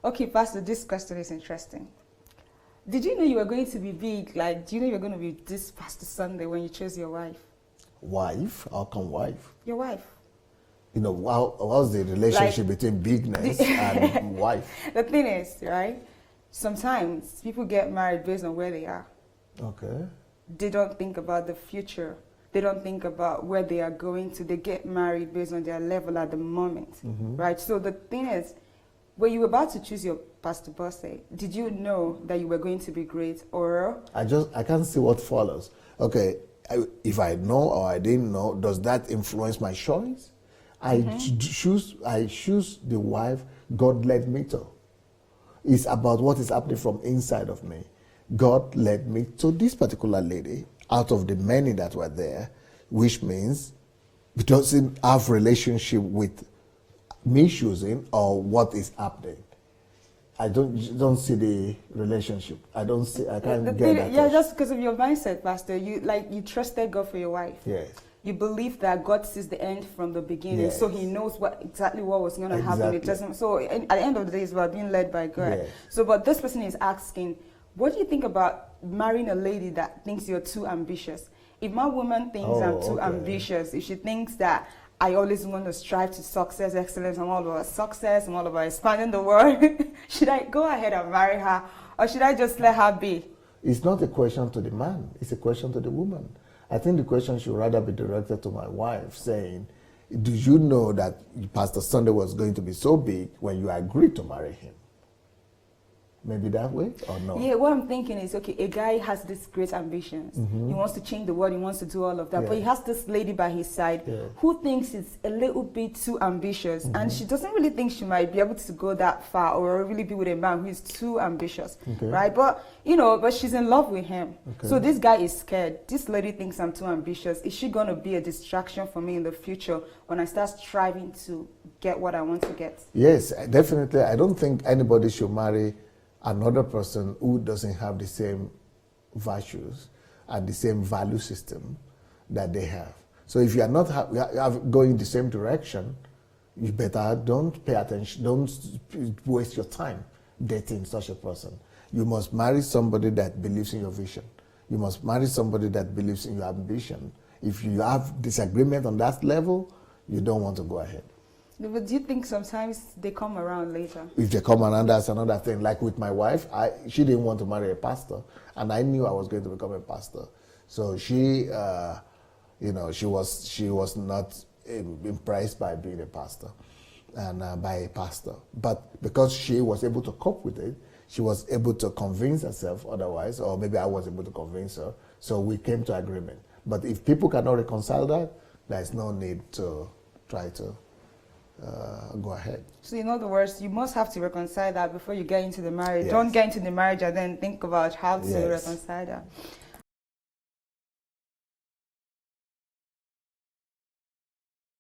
Okay, Pastor, this question is interesting. Did you know you were going to be big? Like, do you know you're going to be this Pastor Sunday when you chose your wife? Wife? How come wife? Your wife. You know, how's the relationship between bigness and wife? The thing is, right? Sometimes people get married based on where they are. Okay. They don't think about the future. They don't think about where they are going to. They get married based on their level at the moment, right? So the thing is, when you were about to choose your Pastor Bosse, did you know that you were going to be great, or? I can't see what follows. Okay, if I know or I didn't know, does that influence my choice? I choose the wife God led me to. It's about what is happening from inside of me. God led me to this particular lady out of the many that were there, which means it doesn't have relationship with me choosing or what is happening. I don't see the relationship. I can't get that. Yeah, just because of your mindset, Pastor. You trusted God for your wife. Yes. You believe that God sees the end from the beginning, yes. So He knows exactly what was going to happen. It doesn't. So at the end of the day, we are being led by God. Yes. So, but this person is asking, what do you think about marrying a lady that thinks you're too ambitious? If my woman thinks I'm too ambitious, if she thinks that I always want to strive to success, excellence, I'm all about success, I'm all about expanding the world, should I go ahead and marry her, or should I just let her be? It's not a question to the man, it's a question to the woman. I think the question should rather be directed to my wife, saying, do you know that Pastor Sunday was going to be so big when you agreed to marry him? Maybe that way, or no? Yeah, what I'm thinking is, okay, a guy has these great ambitions. He wants to change the world, he wants to do all of that, but he has this lady by his side who thinks it's a little bit too ambitious, and she doesn't really think she might be able to go that far or really be with a man who is too ambitious, right? But, but she's in love with him. So this guy is scared. This lady thinks I'm too ambitious. Is she going to be a distraction for me in the future when I start striving to get what I want to get? Yes, definitely. I don't think anybody should marry another person who doesn't have the same virtues and the same value system that they have. So if you are not going the same direction, you better don't pay attention, don't waste your time dating such a person. You must marry somebody that believes in your vision. You must marry somebody that believes in your ambition. If you have disagreement on that level, you don't want to go ahead. But do you think sometimes they come around later? If they come around, that's another thing. Like with my wife, she didn't want to marry a pastor, and I knew I was going to become a pastor. So she, she was not impressed by being a pastor and by a pastor. But because she was able to cope with it, she was able to convince herself otherwise, or maybe I was able to convince her. So we came to agreement. But if people cannot reconcile that, there's no need to try to go ahead. So in other words, you must have to reconcile that before you get into the marriage. Yes. Don't get into the marriage and then think about how to reconcile that.